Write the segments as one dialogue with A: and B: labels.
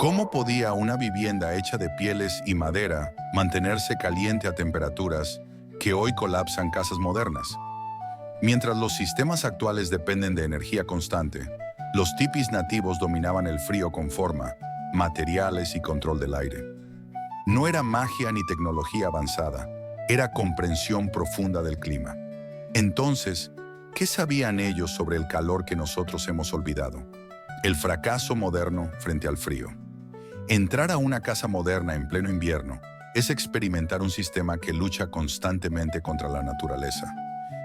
A: ¿Cómo podía una vivienda hecha de pieles y madera mantenerse caliente a temperaturas que hoy colapsan casas modernas? Mientras los sistemas actuales dependen de energía constante, los tipis nativos dominaban el frío con forma, materiales y control del aire. No era magia ni tecnología avanzada, era comprensión profunda del clima. Entonces, ¿qué sabían ellos sobre el calor que nosotros hemos olvidado? El fracaso moderno frente al frío. Entrar a una casa moderna en pleno invierno es experimentar un sistema que lucha constantemente contra la naturaleza.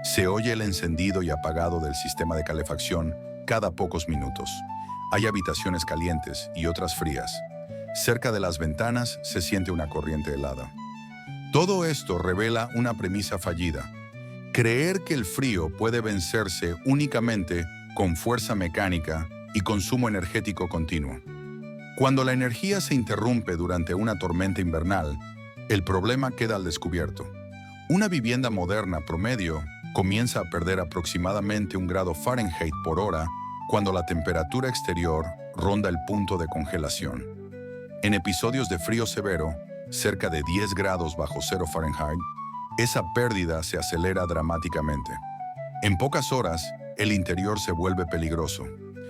A: Se oye el encendido y apagado del sistema de calefacción cada pocos minutos. Hay habitaciones calientes y otras frías. Cerca de las ventanas se siente una corriente helada. Todo esto revela una premisa fallida. Creer que el frío puede vencerse únicamente con fuerza mecánica y consumo energético continuo. Cuando la energía se interrumpe durante una tormenta invernal, el problema queda al descubierto. Una vivienda moderna promedio comienza a perder aproximadamente 1 grado Fahrenheit por hora cuando la temperatura exterior ronda el punto de congelación. En episodios de frío severo, cerca de 10 grados bajo cero Fahrenheit, esa pérdida se acelera dramáticamente. En pocas horas, el interior se vuelve peligroso.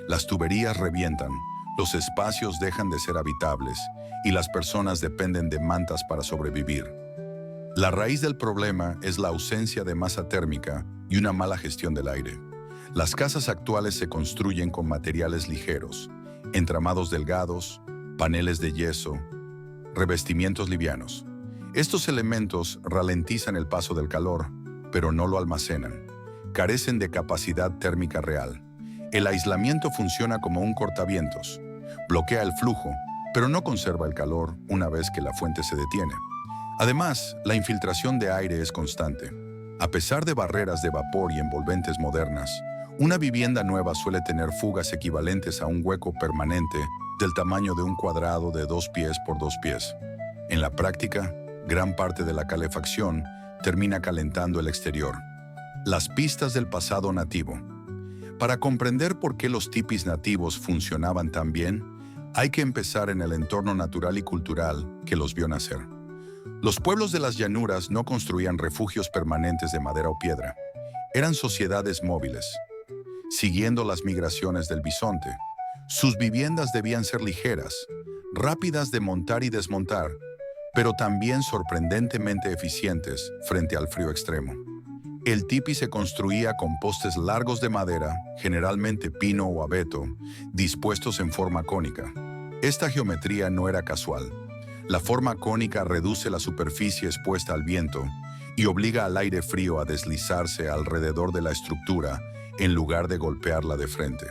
A: Las tuberías revientan, los espacios dejan de ser habitables y las personas dependen de mantas para sobrevivir. La raíz del problema es la ausencia de masa térmica y una mala gestión del aire. Las casas actuales se construyen con materiales ligeros, entramados delgados, paneles de yeso, revestimientos livianos. Estos elementos ralentizan el paso del calor, pero no lo almacenan. Carecen de capacidad térmica real. El aislamiento funciona como un cortavientos. Bloquea el flujo, pero no conserva el calor una vez que la fuente se detiene. Además, la infiltración de aire es constante. A pesar de barreras de vapor y envolventes modernas, una vivienda nueva suele tener fugas equivalentes a un hueco permanente del tamaño de un cuadrado de 2 pies por 2 pies. En la práctica, gran parte de la calefacción termina calentando el exterior. Las pistas del pasado nativo. Para comprender por qué los tipis nativos funcionaban tan bien, hay que empezar en el entorno natural y cultural que los vio nacer. Los pueblos de las llanuras no construían refugios permanentes de madera o piedra. Eran sociedades móviles, siguiendo las migraciones del bisonte. Sus viviendas debían ser ligeras, rápidas de montar y desmontar, pero también sorprendentemente eficientes frente al frío extremo. El tipi se construía con postes largos de madera, generalmente pino o abeto, dispuestos en forma cónica. Esta geometría no era casual. La forma cónica reduce la superficie expuesta al viento y obliga al aire frío a deslizarse alrededor de la estructura en lugar de golpearla de frente.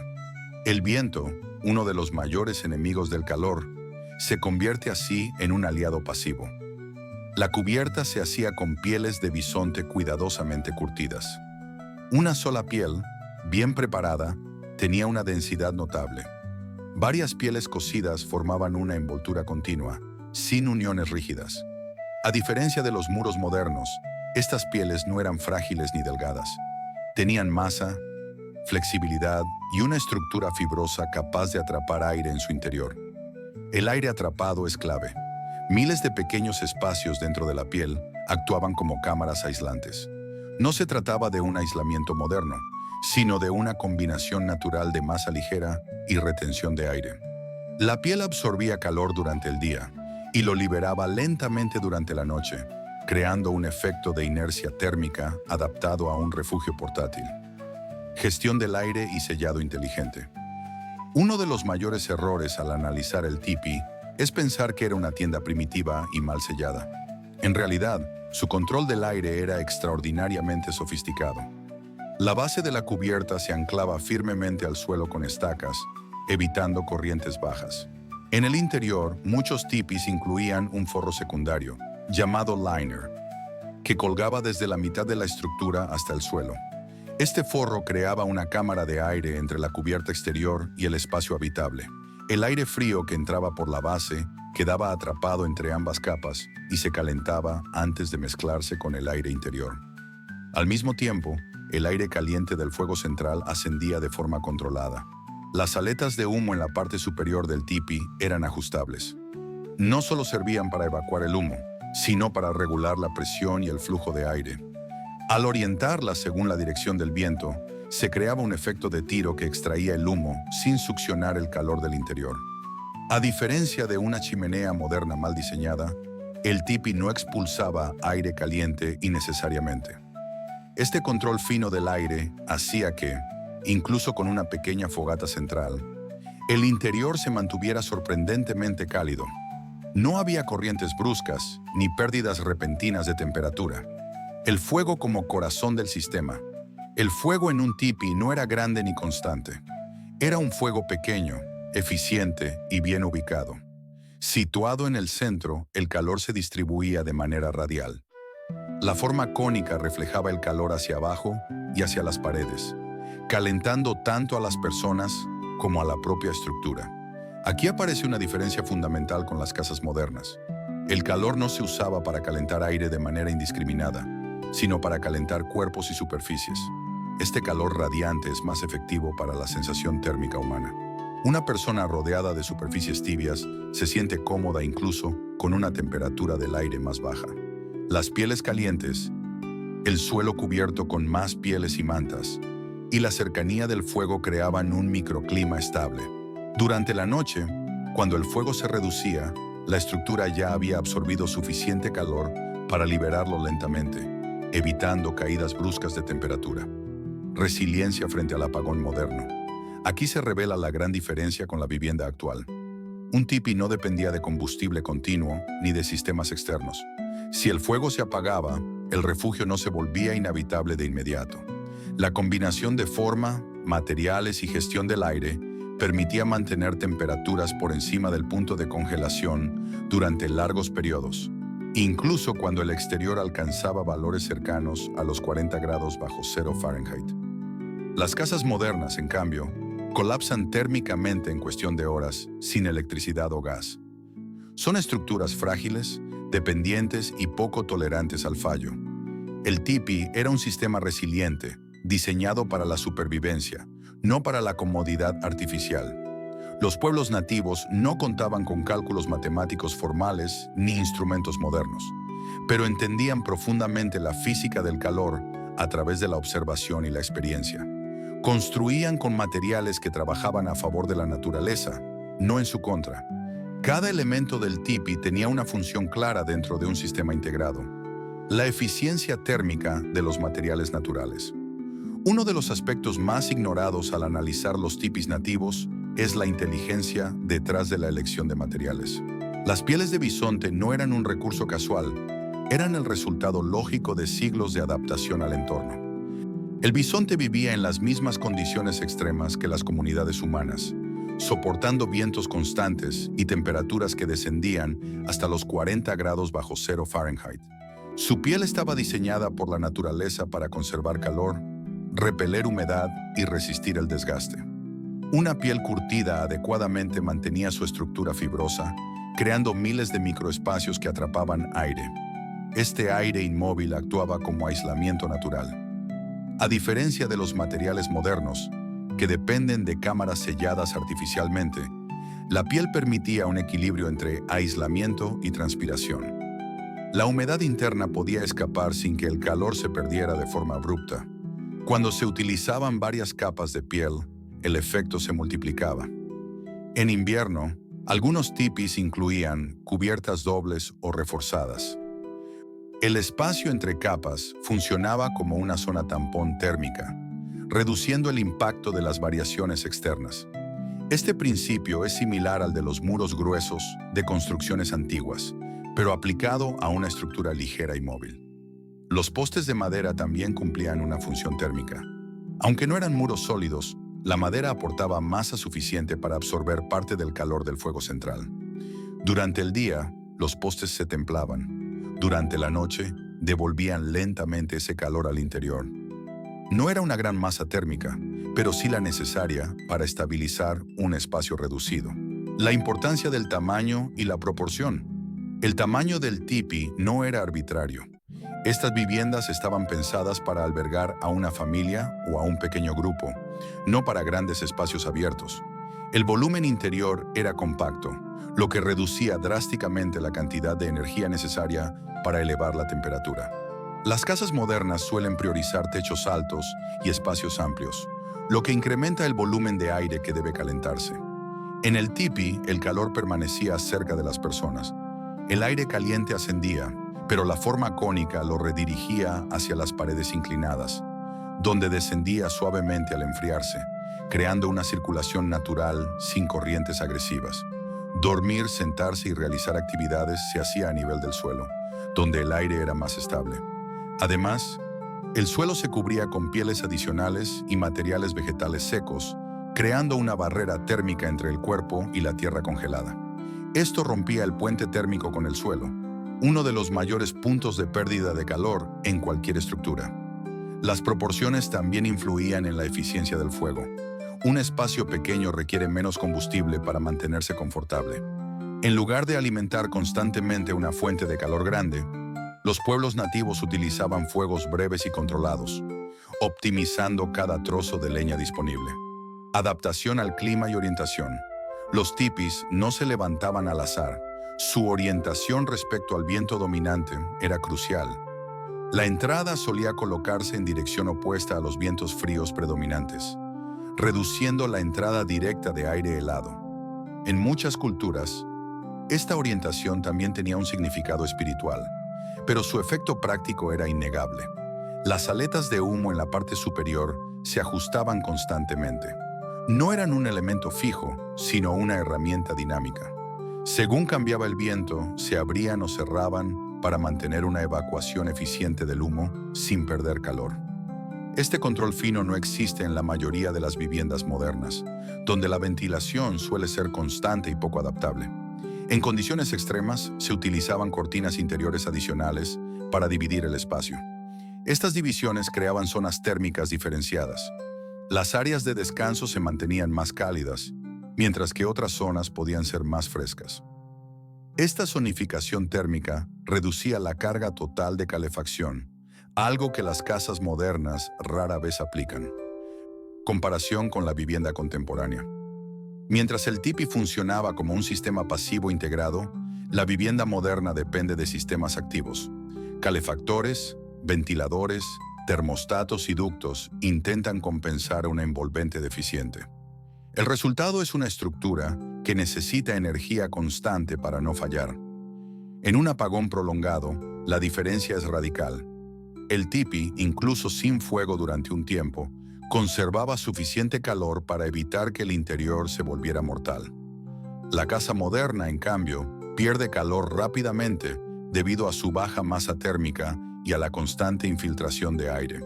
A: El viento, uno de los mayores enemigos del calor, se convierte así en un aliado pasivo. La cubierta se hacía con pieles de bisonte cuidadosamente curtidas. Una sola piel, bien preparada, tenía una densidad notable. Varias pieles cosidas formaban una envoltura continua, sin uniones rígidas. A diferencia de los muros modernos, estas pieles no eran frágiles ni delgadas. Tenían masa, flexibilidad y una estructura fibrosa capaz de atrapar aire en su interior. El aire atrapado es clave. Miles de pequeños espacios dentro de la piel actuaban como cámaras aislantes. No se trataba de un aislamiento moderno, sino de una combinación natural de masa ligera y retención de aire. La piel absorbía calor durante el día y lo liberaba lentamente durante la noche, creando un efecto de inercia térmica adaptado a un refugio portátil. Gestión del aire y sellado inteligente. Uno de los mayores errores al analizar el tipi es pensar que era una tienda primitiva y mal sellada. En realidad, su control del aire era extraordinariamente sofisticado. La base de la cubierta se anclaba firmemente al suelo con estacas, evitando corrientes bajas. En el interior, muchos tipis incluían un forro secundario, llamado liner, que colgaba desde la mitad de la estructura hasta el suelo. Este forro creaba una cámara de aire entre la cubierta exterior y el espacio habitable. El aire frío que entraba por la base quedaba atrapado entre ambas capas y se calentaba antes de mezclarse con el aire interior. Al mismo tiempo, el aire caliente del fuego central ascendía de forma controlada. Las aletas de humo en la parte superior del tipi eran ajustables. No solo servían para evacuar el humo, sino para regular la presión y el flujo de aire. Al orientarlas según la dirección del viento, se creaba un efecto de tiro que extraía el humo sin succionar el calor del interior. A diferencia de una chimenea moderna mal diseñada, el tipi no expulsaba aire caliente innecesariamente. Este control fino del aire hacía que, incluso con una pequeña fogata central, el interior se mantuviera sorprendentemente cálido. No había corrientes bruscas ni pérdidas repentinas de temperatura. El fuego como corazón del sistema. El fuego en un tipi no era grande ni constante. Era un fuego pequeño, eficiente y bien ubicado. Situado en el centro, el calor se distribuía de manera radial. La forma cónica reflejaba el calor hacia abajo y hacia las paredes, calentando tanto a las personas como a la propia estructura. Aquí aparece una diferencia fundamental con las casas modernas. El calor no se usaba para calentar aire de manera indiscriminada, sino para calentar cuerpos y superficies. Este calor radiante es más efectivo para la sensación térmica humana. Una persona rodeada de superficies tibias se siente cómoda incluso con una temperatura del aire más baja. Las pieles calientes, el suelo cubierto con más pieles y mantas, y la cercanía del fuego creaban un microclima estable. Durante la noche, cuando el fuego se reducía, la estructura ya había absorbido suficiente calor para liberarlo lentamente, evitando caídas bruscas de temperatura. Resiliencia frente al apagón moderno. Aquí se revela la gran diferencia con la vivienda actual. Un tipi no dependía de combustible continuo ni de sistemas externos. Si el fuego se apagaba, el refugio no se volvía inhabitable de inmediato. La combinación de forma, materiales y gestión del aire permitía mantener temperaturas por encima del punto de congelación durante largos periodos, incluso cuando el exterior alcanzaba valores cercanos a los 40 grados bajo cero Fahrenheit. Las casas modernas, en cambio, colapsan térmicamente en cuestión de horas sin electricidad o gas. Son estructuras frágiles, dependientes y poco tolerantes al fallo. El tipi era un sistema resiliente, diseñado para la supervivencia, no para la comodidad artificial. Los pueblos nativos no contaban con cálculos matemáticos formales ni instrumentos modernos, pero entendían profundamente la física del calor a través de la observación y la experiencia. Construían con materiales que trabajaban a favor de la naturaleza, no en su contra. Cada elemento del tipi tenía una función clara dentro de un sistema integrado: la eficiencia térmica de los materiales naturales. Uno de los aspectos más ignorados al analizar los tipis nativos es la inteligencia detrás de la elección de materiales. Las pieles de bisonte no eran un recurso casual, eran el resultado lógico de siglos de adaptación al entorno. El bisonte vivía en las mismas condiciones extremas que las comunidades humanas, soportando vientos constantes y temperaturas que descendían hasta los 40 grados bajo cero Fahrenheit. Su piel estaba diseñada por la naturaleza para conservar calor, repeler humedad y resistir el desgaste. Una piel curtida adecuadamente mantenía su estructura fibrosa, creando miles de microespacios que atrapaban aire. Este aire inmóvil actuaba como aislamiento natural. A diferencia de los materiales modernos, que dependen de cámaras selladas artificialmente, la piel permitía un equilibrio entre aislamiento y transpiración. La humedad interna podía escapar sin que el calor se perdiera de forma abrupta. Cuando se utilizaban varias capas de piel, el efecto se multiplicaba. En invierno, algunos tipis incluían cubiertas dobles o reforzadas. El espacio entre capas funcionaba como una zona tampón térmica, reduciendo el impacto de las variaciones externas. Este principio es similar al de los muros gruesos de construcciones antiguas, pero aplicado a una estructura ligera y móvil. Los postes de madera también cumplían una función térmica. Aunque no eran muros sólidos, la madera aportaba masa suficiente para absorber parte del calor del fuego central. Durante el día, los postes se templaban. Durante la noche, devolvían lentamente ese calor al interior. No era una gran masa térmica, pero sí la necesaria para estabilizar un espacio reducido. La importancia del tamaño y la proporción. El tamaño del tipi no era arbitrario. Estas viviendas estaban pensadas para albergar a una familia o a un pequeño grupo, no para grandes espacios abiertos. El volumen interior era compacto, lo que reducía drásticamente la cantidad de energía necesaria para elevar la temperatura. Las casas modernas suelen priorizar techos altos y espacios amplios, lo que incrementa el volumen de aire que debe calentarse. En el tipi, el calor permanecía cerca de las personas. El aire caliente ascendía, pero la forma cónica lo redirigía hacia las paredes inclinadas, donde descendía suavemente al enfriarse, creando una circulación natural sin corrientes agresivas. Dormir, sentarse y realizar actividades se hacía a nivel del suelo, donde el aire era más estable. Además, el suelo se cubría con pieles adicionales y materiales vegetales secos, creando una barrera térmica entre el cuerpo y la tierra congelada. Esto rompía el puente térmico con el suelo, uno de los mayores puntos de pérdida de calor en cualquier estructura. Las proporciones también influían en la eficiencia del fuego. Un espacio pequeño requiere menos combustible para mantenerse confortable. En lugar de alimentar constantemente una fuente de calor grande, los pueblos nativos utilizaban fuegos breves y controlados, optimizando cada trozo de leña disponible. Adaptación al clima y orientación. Los tipis no se levantaban al azar. Su orientación respecto al viento dominante era crucial. La entrada solía colocarse en dirección opuesta a los vientos fríos predominantes, reduciendo la entrada directa de aire helado. En muchas culturas, esta orientación también tenía un significado espiritual, pero su efecto práctico era innegable. Las aletas de humo en la parte superior se ajustaban constantemente. No eran un elemento fijo, sino una herramienta dinámica. Según cambiaba el viento, se abrían o cerraban para mantener una evacuación eficiente del humo sin perder calor. Este control fino no existe en la mayoría de las viviendas modernas, donde la ventilación suele ser constante y poco adaptable. En condiciones extremas, se utilizaban cortinas interiores adicionales para dividir el espacio. Estas divisiones creaban zonas térmicas diferenciadas. Las áreas de descanso se mantenían más cálidas, mientras que otras zonas podían ser más frescas. Esta zonificación térmica reducía la carga total de calefacción, algo que las casas modernas rara vez aplican. Comparación con la vivienda contemporánea. Mientras el tipi funcionaba como un sistema pasivo integrado, la vivienda moderna depende de sistemas activos. Calefactores, ventiladores, termostatos y ductos intentan compensar una envolvente deficiente. El resultado es una estructura que necesita energía constante para no fallar. En un apagón prolongado, la diferencia es radical. El tipi, incluso sin fuego durante un tiempo, conservaba suficiente calor para evitar que el interior se volviera mortal. La casa moderna, en cambio, pierde calor rápidamente debido a su baja masa térmica y a la constante infiltración de aire.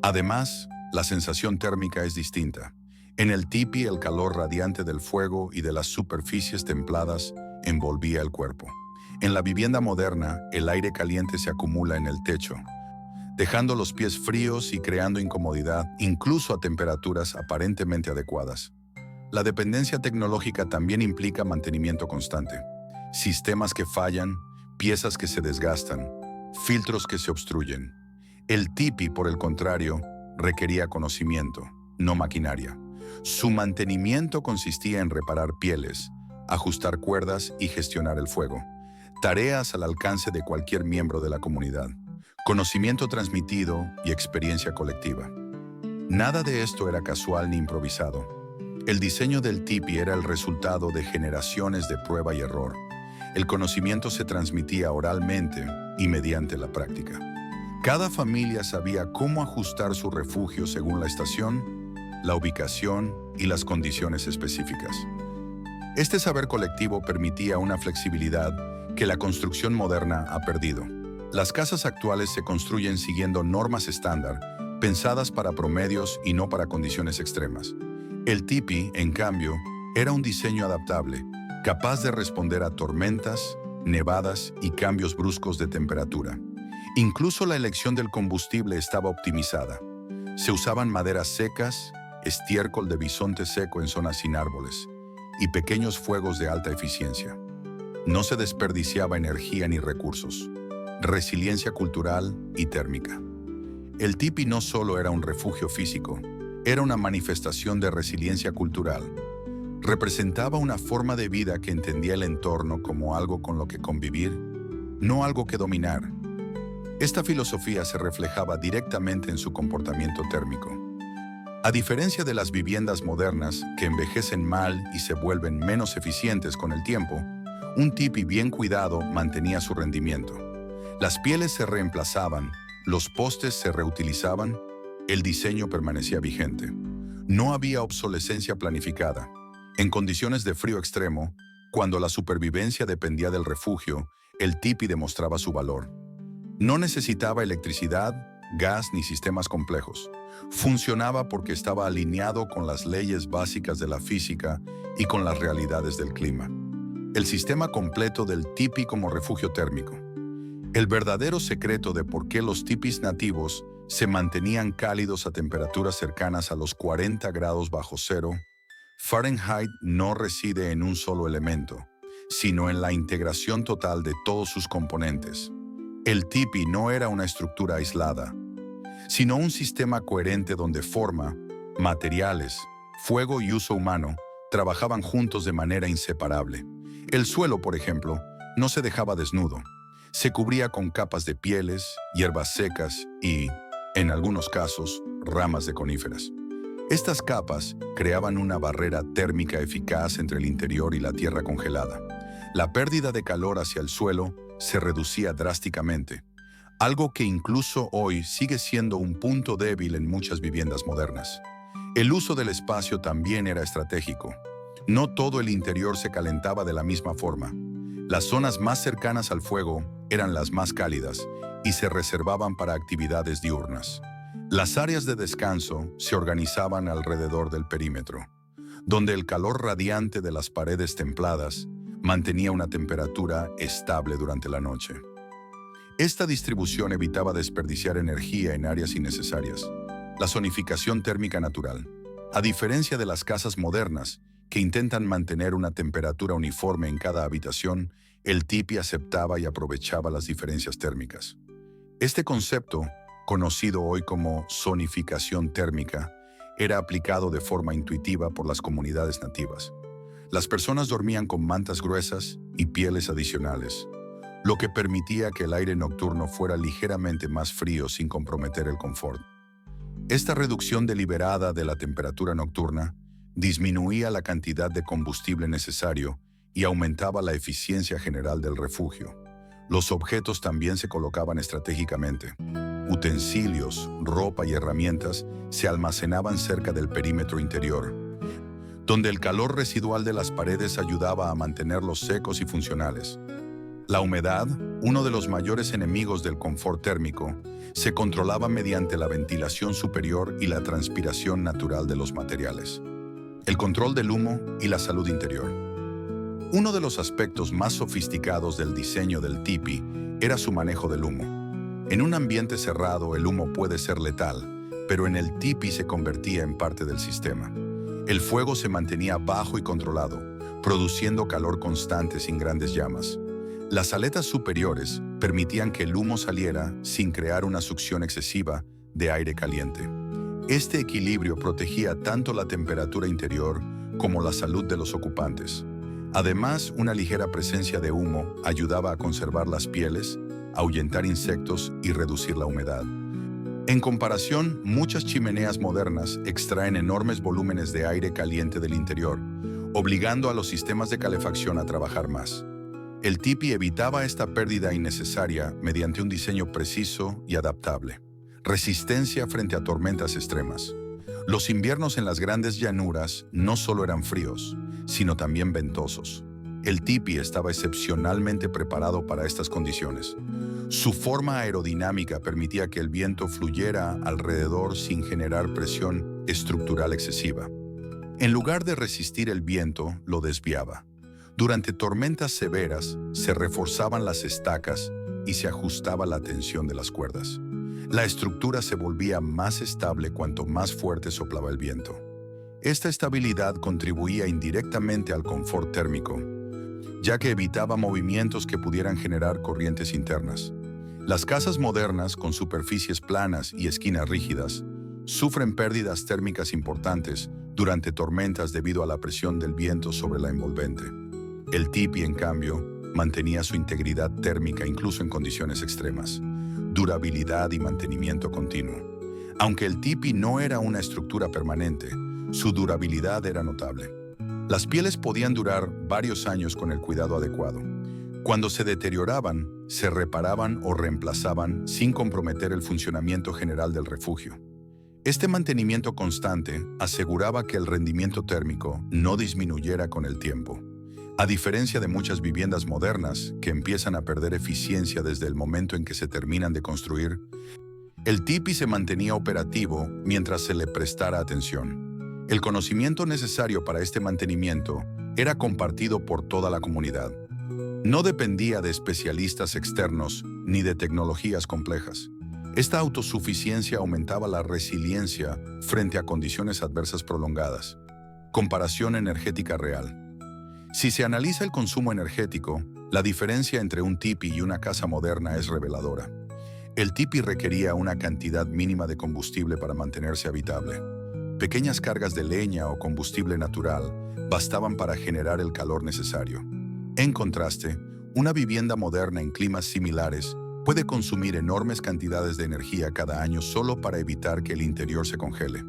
A: Además, la sensación térmica es distinta. En el tipi, el calor radiante del fuego y de las superficies templadas envolvía el cuerpo. En la vivienda moderna, el aire caliente se acumula en el techo, dejando los pies fríos y creando incomodidad, incluso a temperaturas aparentemente adecuadas. La dependencia tecnológica también implica mantenimiento constante. Sistemas que fallan, piezas que se desgastan, filtros que se obstruyen. El tipi, por el contrario, requería conocimiento, no maquinaria. Su mantenimiento consistía en reparar pieles, ajustar cuerdas y gestionar el fuego. Tareas al alcance de cualquier miembro de la comunidad. Conocimiento transmitido y experiencia colectiva. Nada de esto era casual ni improvisado. El diseño del tipi era el resultado de generaciones de prueba y error. El conocimiento se transmitía oralmente y mediante la práctica. Cada familia sabía cómo ajustar su refugio según la estación, la ubicación y las condiciones específicas. Este saber colectivo permitía una flexibilidad que la construcción moderna ha perdido. Las casas actuales se construyen siguiendo normas estándar, pensadas para promedios y no para condiciones extremas. El tipi, en cambio, era un diseño adaptable, capaz de responder a tormentas, nevadas y cambios bruscos de temperatura. Incluso la elección del combustible estaba optimizada. Se usaban maderas secas, estiércol de bisonte seco en zonas sin árboles y pequeños fuegos de alta eficiencia. No se desperdiciaba energía ni recursos. resiliencia cultural y térmica. El tipi no solo era un refugio físico, era una manifestación de resiliencia cultural. Representaba una forma de vida que entendía el entorno como algo con lo que convivir, no algo que dominar. Esta filosofía se reflejaba directamente en su comportamiento térmico. A diferencia de las viviendas modernas que envejecen mal y se vuelven menos eficientes con el tiempo, un tipi bien cuidado mantenía su rendimiento. Las pieles se reemplazaban, los postes se reutilizaban, el diseño permanecía vigente. No había obsolescencia planificada. En condiciones de frío extremo, cuando la supervivencia dependía del refugio, el tipi demostraba su valor. No necesitaba electricidad, gas ni sistemas complejos. Funcionaba porque estaba alineado con las leyes básicas de la física y con las realidades del clima. El sistema completo del tipi como refugio térmico. El verdadero secreto de por qué los tipis nativos se mantenían cálidos a temperaturas cercanas a los 40 grados bajo cero Fahrenheit no reside en un solo elemento, sino en la integración total de todos sus componentes. El tipi no era una estructura aislada, sino un sistema coherente donde forma, materiales, fuego y uso humano trabajaban juntos de manera inseparable. El suelo, por ejemplo, no se dejaba desnudo. Se cubría con capas de pieles, hierbas secas y, en algunos casos, ramas de coníferas. Estas capas creaban una barrera térmica eficaz entre el interior y la tierra congelada. La pérdida de calor hacia el suelo se reducía drásticamente, algo que incluso hoy sigue siendo un punto débil en muchas viviendas modernas. El uso del espacio también era estratégico. No todo el interior se calentaba de la misma forma. Las zonas más cercanas al fuego eran las más cálidas y se reservaban para actividades diurnas. Las áreas de descanso se organizaban alrededor del perímetro, donde el calor radiante de las paredes templadas mantenía una temperatura estable durante la noche. Esta distribución evitaba desperdiciar energía en áreas innecesarias. La zonificación térmica natural. A diferencia de las casas modernas, que intentan mantener una temperatura uniforme en cada habitación, el tipi aceptaba y aprovechaba las diferencias térmicas. Este concepto, conocido hoy como zonificación térmica, era aplicado de forma intuitiva por las comunidades nativas. Las personas dormían con mantas gruesas y pieles adicionales, lo que permitía que el aire nocturno fuera ligeramente más frío sin comprometer el confort. Esta reducción deliberada de la temperatura nocturna disminuía la cantidad de combustible necesario y aumentaba la eficiencia general del refugio. Los objetos también se colocaban estratégicamente. Utensilios, ropa y herramientas se almacenaban cerca del perímetro interior, donde el calor residual de las paredes ayudaba a mantenerlos secos y funcionales. La humedad, uno de los mayores enemigos del confort térmico, se controlaba mediante la ventilación superior y la transpiración natural de los materiales. El control del humo y la salud interior. Uno de los aspectos más sofisticados del diseño del tipi era su manejo del humo. En un ambiente cerrado el humo puede ser letal, pero en el tipi se convertía en parte del sistema. El fuego se mantenía bajo y controlado, produciendo calor constante sin grandes llamas. Las aletas superiores permitían que el humo saliera sin crear una succión excesiva de aire caliente. Este equilibrio protegía tanto la temperatura interior como la salud de los ocupantes. Además, una ligera presencia de humo ayudaba a conservar las pieles, ahuyentar insectos y reducir la humedad. En comparación, muchas chimeneas modernas extraen enormes volúmenes de aire caliente del interior, obligando a los sistemas de calefacción a trabajar más. El tipi evitaba esta pérdida innecesaria mediante un diseño preciso y adaptable. Resistencia frente a tormentas extremas. Los inviernos en las grandes llanuras no solo eran fríos, sino también ventosos. El tipi estaba excepcionalmente preparado para estas condiciones. Su forma aerodinámica permitía que el viento fluyera alrededor sin generar presión estructural excesiva. En lugar de resistir el viento, lo desviaba. Durante tormentas severas, se reforzaban las estacas y se ajustaba la tensión de las cuerdas. La estructura se volvía más estable cuanto más fuerte soplaba el viento. Esta estabilidad contribuía indirectamente al confort térmico, ya que evitaba movimientos que pudieran generar corrientes internas. Las casas modernas, con superficies planas y esquinas rígidas, sufren pérdidas térmicas importantes durante tormentas debido a la presión del viento sobre la envolvente. El tipi, en cambio, mantenía su integridad térmica incluso en condiciones extremas, durabilidad y mantenimiento continuo. Aunque el tipi no era una estructura permanente, su durabilidad era notable. Las pieles podían durar varios años con el cuidado adecuado. Cuando se deterioraban, se reparaban o reemplazaban sin comprometer el funcionamiento general del refugio. Este mantenimiento constante aseguraba que el rendimiento térmico no disminuyera con el tiempo. A diferencia de muchas viviendas modernas que empiezan a perder eficiencia desde el momento en que se terminan de construir, el tipi se mantenía operativo mientras se le prestara atención. El conocimiento necesario para este mantenimiento era compartido por toda la comunidad. No dependía de especialistas externos ni de tecnologías complejas. Esta autosuficiencia aumentaba la resiliencia frente a condiciones adversas prolongadas. Comparación energética real. Si se analiza el consumo energético, la diferencia entre un tipi y una casa moderna es reveladora. El tipi requería una cantidad mínima de combustible para mantenerse habitable. Pequeñas cargas de leña o combustible natural bastaban para generar el calor necesario. En contraste, una vivienda moderna en climas similares puede consumir enormes cantidades de energía cada año solo para evitar que el interior se congele.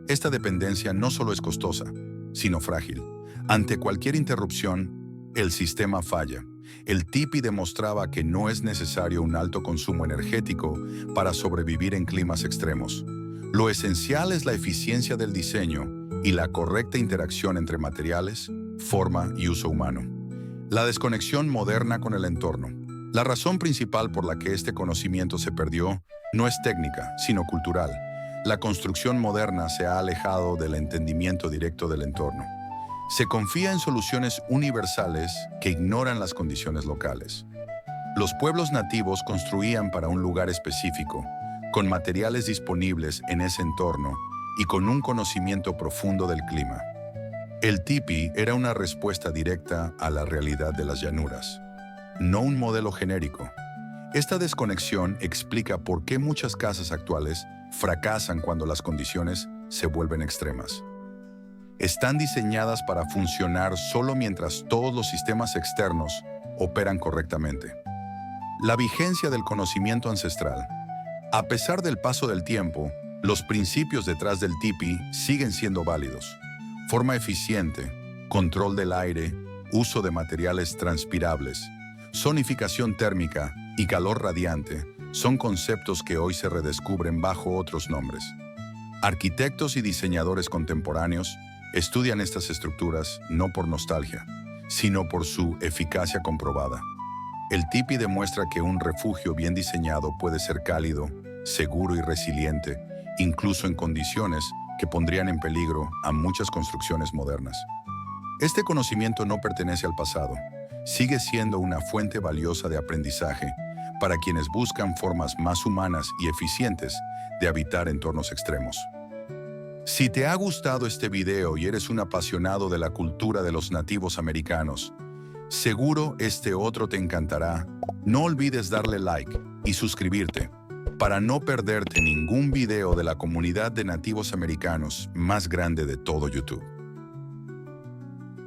A: Esta dependencia no solo es costosa, sino frágil. Ante cualquier interrupción, el sistema falla. El tipi demostraba que no es necesario un alto consumo energético para sobrevivir en climas extremos. Lo esencial es la eficiencia del diseño y la correcta interacción entre materiales, forma y uso humano. La desconexión moderna con el entorno. La razón principal por la que este conocimiento se perdió no es técnica, sino cultural. La construcción moderna se ha alejado del entendimiento directo del entorno. Se confía en soluciones universales que ignoran las condiciones locales. Los pueblos nativos construían para un lugar específico, con materiales disponibles en ese entorno y con un conocimiento profundo del clima. El tipi era una respuesta directa a la realidad de las llanuras, no un modelo genérico. Esta desconexión explica por qué muchas casas actuales fracasan cuando las condiciones se vuelven extremas. Están diseñadas para funcionar solo mientras todos los sistemas externos operan correctamente. La vigencia del conocimiento ancestral. A pesar del paso del tiempo, los principios detrás del tipi siguen siendo válidos. Forma eficiente, control del aire, uso de materiales transpirables, zonificación térmica y calor radiante son conceptos que hoy se redescubren bajo otros nombres. Arquitectos y diseñadores contemporáneos estudian estas estructuras no por nostalgia, sino por su eficacia comprobada. El tipi demuestra que un refugio bien diseñado puede ser cálido, seguro y resiliente, incluso en condiciones que pondrían en peligro a muchas construcciones modernas. Este conocimiento no pertenece al pasado, sigue siendo una fuente valiosa de aprendizaje para quienes buscan formas más humanas y eficientes de habitar entornos extremos. Si te ha gustado este video y eres un apasionado de la cultura de los nativos americanos, seguro este otro te encantará. No olvides darle like y suscribirte para no perderte ningún video de la comunidad de nativos americanos más grande de todo YouTube.